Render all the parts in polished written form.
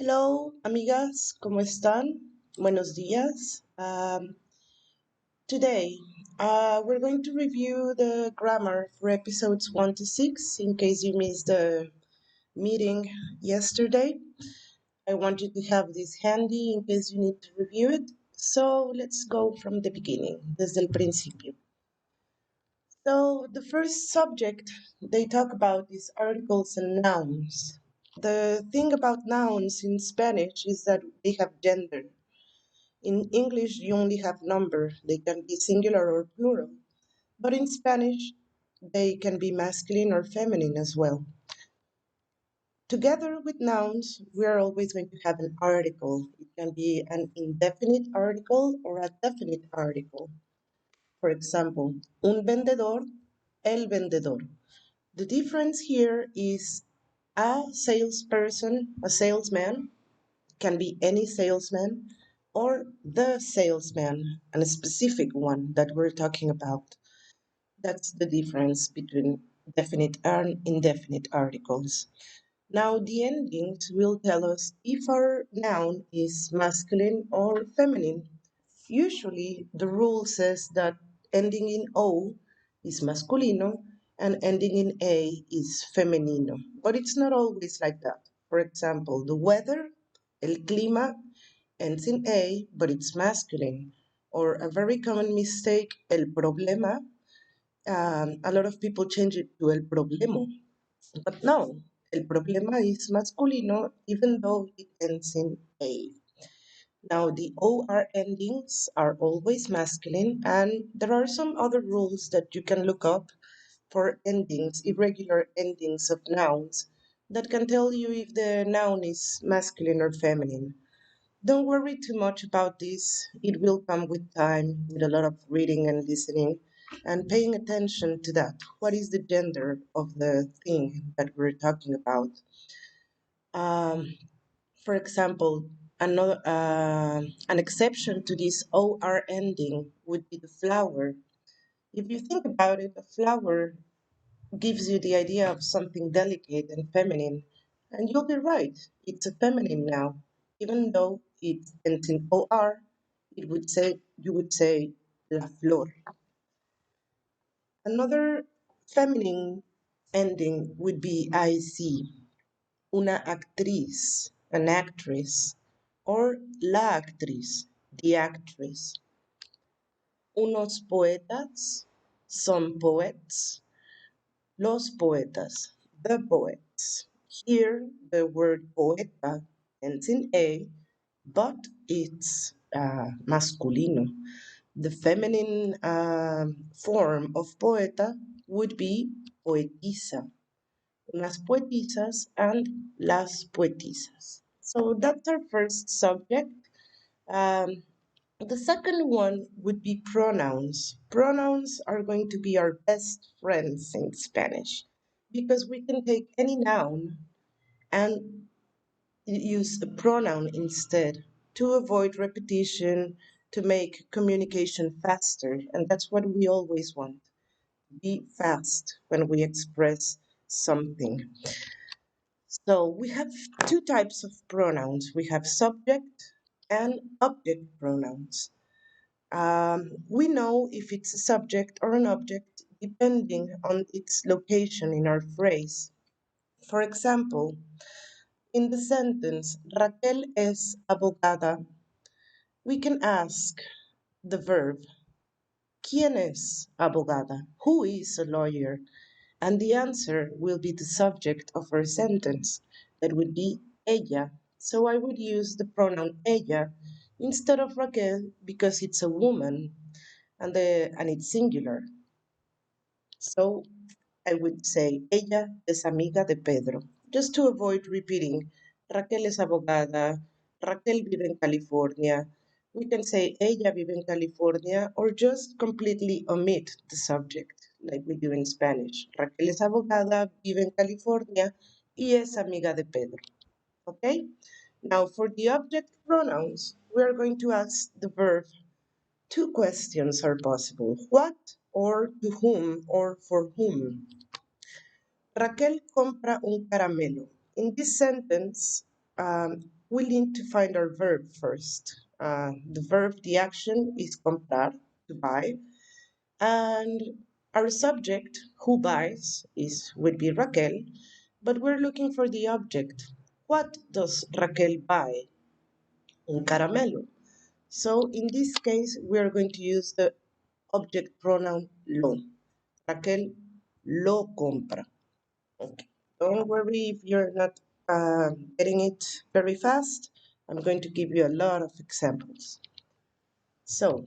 Hello, amigas, ¿cómo están? Buenos días. Today, we're going to review the grammar for episodes 1 to 6 in case you missed the meeting yesterday. I want you to have this handy in case you need to review it. So let's go from the beginning, desde el principio. So the first subject they talk about is articles and nouns. The thing about nouns in Spanish is that they have gender. In English, you only have number. They can be singular or plural. But in Spanish, they can be masculine or feminine as well. Together with nouns, we are always going to have an article. It can be an indefinite article or a definite article. For example, un vendedor, el vendedor. The difference here is a salesperson, a salesman, can be any salesman, or the salesman, and a specific one that we're talking about. That's the difference between definite and indefinite articles. Now, the endings will tell us if our noun is masculine or feminine. Usually, the rule says that ending in O is masculino and ending in A is femenino. But it's not always like that. For example, the weather, el clima, ends in A, but it's masculine. Or a very common mistake, el problema. A lot of people change it to el problema. But no, el problema is masculino even though it ends in A. Now, the OR endings are always masculine, and there are some other rules that you can look up for endings, irregular endings of nouns, that can tell you if the noun is masculine or feminine. Don't worry too much about this. It will come with time, with a lot of reading and listening and paying attention to that. What is the gender of the thing that we're talking about? Um, for example, an exception to this OR ending would be the flower. If you think about it, a flower gives you the idea of something delicate and feminine, and you'll be right. It's a feminine now, even though it ends in OR. It would say you would say la flor. Another feminine ending would be IC, una actriz, an actress, or la actriz, the actress. Unos poetas, some poets, los poetas, the poets. Here, the word poeta ends in A, but it's masculino. The feminine form of poeta would be poetisa, unas poetisas and las poetisas. So that's our first subject. Um, the second one would be pronouns. Pronouns are going to be our best friends in Spanish because we can take any noun and use a pronoun instead to avoid repetition, to make communication faster. And that's what we always want, be fast when we express something. So we have two types of pronouns. We have subject and object pronouns. We know if it's a subject or an object depending on its location in our phrase. For example, in the sentence, Raquel es abogada, we can ask the verb, ¿Quién es abogada? Who is a lawyer? And the answer will be the subject of our sentence. That would be ella. So I would use the pronoun ella instead of Raquel because it's a woman and it's singular. So I would say ella es amiga de Pedro, just to avoid repeating Raquel es abogada, Raquel vive en California. We can say ella vive en California or just completely omit the subject like we do in Spanish. Raquel es abogada, vive en California y es amiga de Pedro. Okay? Now for the object pronouns, we are going to ask the verb. Two questions are possible. What or to whom or for whom? Raquel compra un caramelo. In this sentence, we need to find our verb first. The verb, the action is comprar, to buy, and our subject, who buys, would be Raquel, but we're looking for the object. What does Raquel buy? Un caramelo. So in this case, we are going to use the object pronoun lo. Raquel lo compra. Okay. Don't worry if you're not getting it very fast. I'm going to give you a lot of examples. So,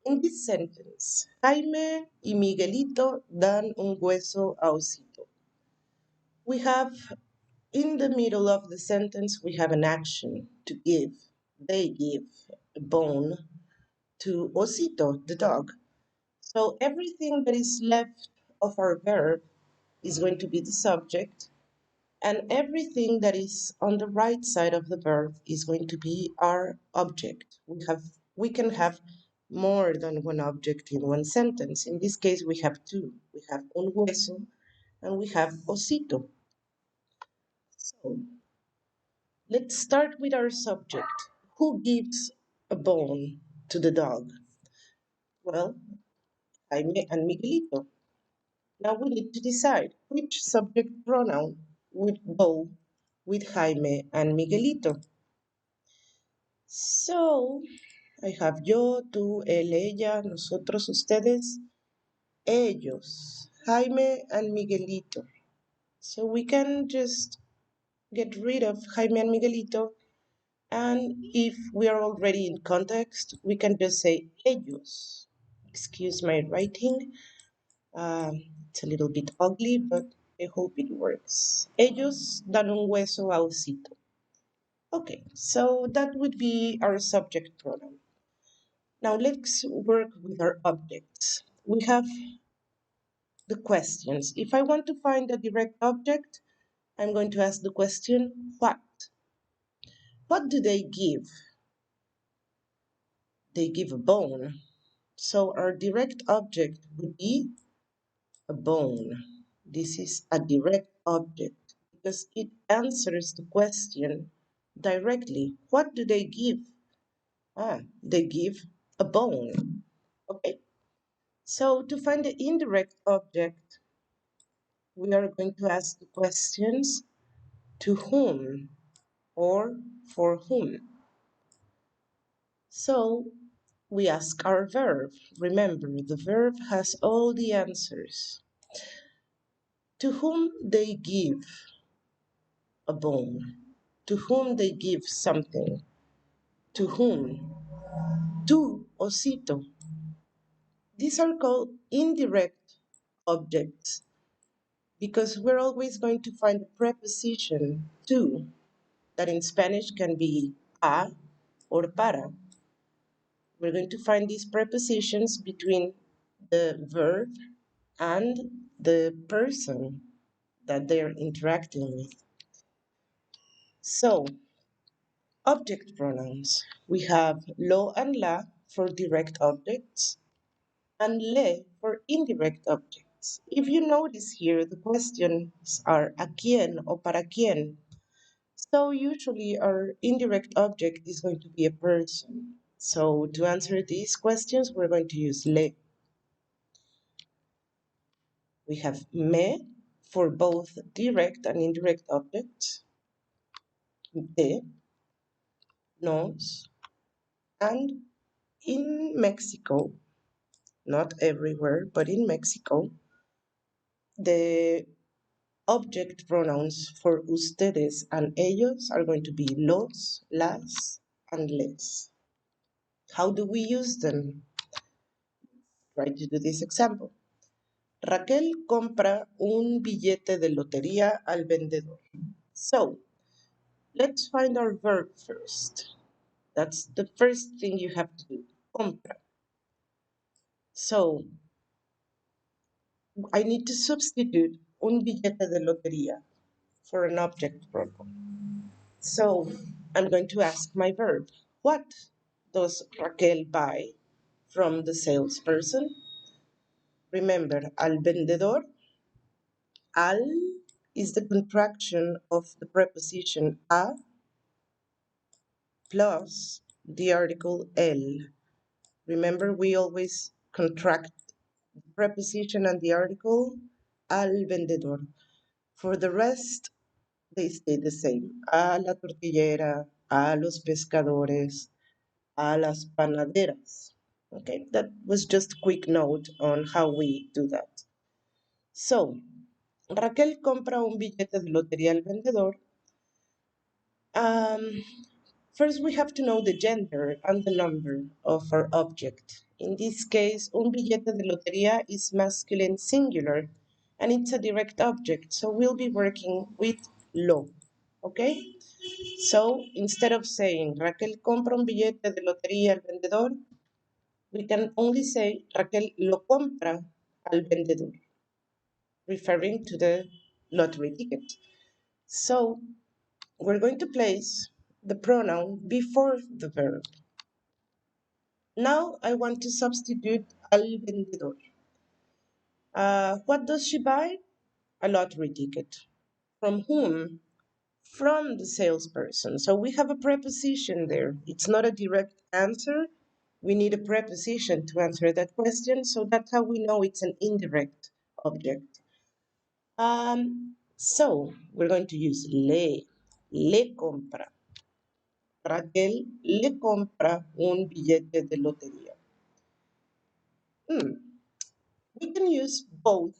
in this sentence, Jaime y Miguelito dan un hueso a Osito. We have, in the middle of the sentence, we have an action to give. They give a bone to Osito, the dog. So everything that is left of our verb is going to be the subject, and everything that is on the right side of the verb is going to be our object. We can have more than one object in one sentence. In this case, we have two. We have un hueso and we have osito. So let's start with our subject. Who gives a bone to the dog? Well, Jaime and Miguelito. Now we need to decide which subject pronoun would go with Jaime and Miguelito. So, I have yo, tú, él, ella, nosotros, ustedes, ellos, Jaime and Miguelito. So we can just get rid of Jaime and Miguelito, and if we are already in context, we can just say ellos. Excuse my writing. It's a little bit ugly, but I hope it works. Ellos dan un hueso a Osito. Okay, so that would be our subject pronoun. Now let's work with our objects. We have the questions. If I want to find a direct object, I'm going to ask the question, what? What do they give? They give a bone. So our direct object would be a bone. This is a direct object because it answers the question directly. What do they give? They give a bone. Okay. So to find the indirect object, we are going to ask the questions to whom or for whom. So we ask our verb. Remember, the verb has all the answers. To whom they give a bone. To whom they give something. To whom? To Osito. These are called indirect objects because we're always going to find a preposition to that in Spanish can be a or para. We're going to find these prepositions between the verb and the person that they're interacting with. So, object pronouns. We have lo and la for direct objects and le for indirect objects. If you notice here, the questions are a quién o para quién. So usually our indirect object is going to be a person. So to answer these questions, we're going to use le. We have me for both direct and indirect objects, de, nos, and in Mexico, not everywhere, but in Mexico, the object pronouns for ustedes and ellos are going to be los, las, and les. How do we use them? Try to do this example. Raquel compra un billete de lotería al vendedor. So, let's find our verb first. That's the first thing you have to do. Compra. So, I need to substitute un billete de lotería for an object pronoun. So, I'm going to ask my verb. What does Raquel buy from the salesperson? Remember, al vendedor, al is the contraction of the preposition a plus the article el. Remember, we always contract the preposition and the article al vendedor. For the rest, they stay the same. A la tortillera, a los pescadores, a las panaderas. Okay, that was just a quick note on how we do that. So, Raquel compra un billete de lotería al vendedor. Um, First, we have to know the gender and the number of our object. In this case, un billete de lotería is masculine singular, and it's a direct object, so we'll be working with lo, okay? So, instead of saying Raquel compra un billete de lotería al vendedor, we can only say Raquel lo compra al vendedor, referring to the lottery ticket. So, we're going to place the pronoun before the verb. Now I want to substitute al vendedor. What does she buy? A lottery ticket. From whom? From the salesperson. So we have a preposition there. It's not a direct answer. We need a preposition to answer that question. So that's how we know it's an indirect object. So we're going to use le. Le compra. Raquel le compra un billete de lotería. We can use both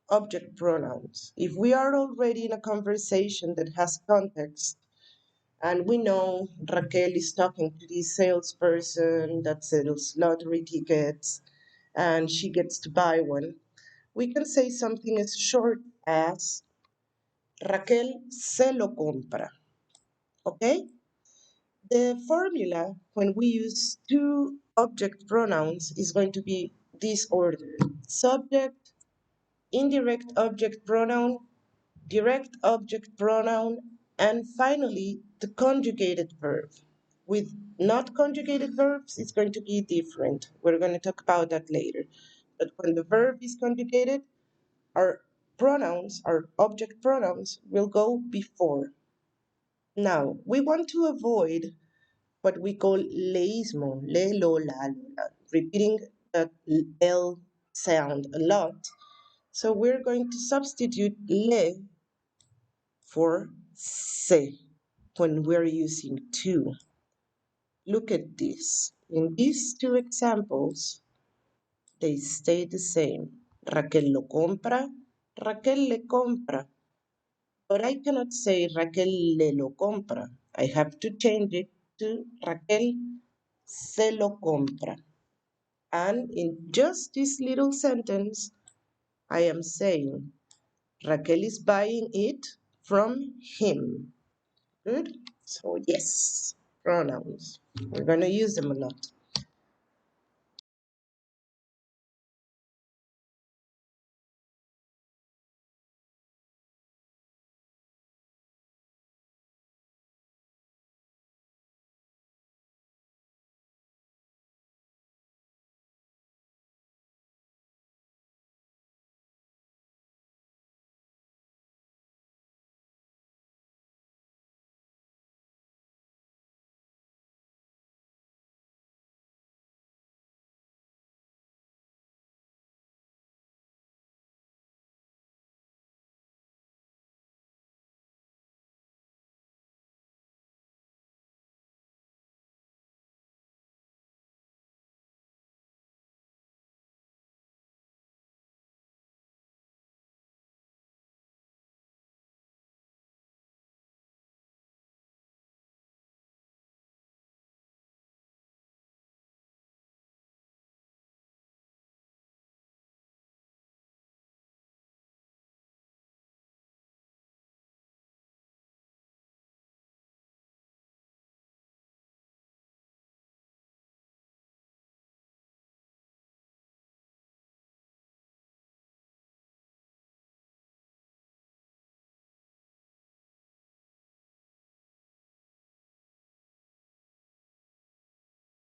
object pronouns. If we are already in a conversation that has context and we know Raquel is talking to this salesperson that sells lottery tickets and she gets to buy one, we can say something as short as Raquel se lo compra. Okay? The formula when we use two object pronouns is going to be this order: subject, indirect object pronoun, direct object pronoun, and finally the conjugated verb. With not conjugated verbs, it's going to be different. We're going to talk about that later. But when the verb is conjugated, our pronouns, our object pronouns, will go before. Now, we want to avoid what we call leísmo, le, lo, la, repeating that L sound a lot. So we're going to substitute le for se when we're using to. Look at this. In these two examples, they stay the same. Raquel lo compra, Raquel le compra. But I cannot say Raquel le lo compra. I have to change it to Raquel se lo compra. And in just this little sentence, I am saying Raquel is buying it from him. Good? So yes, pronouns. We're going to use them a lot.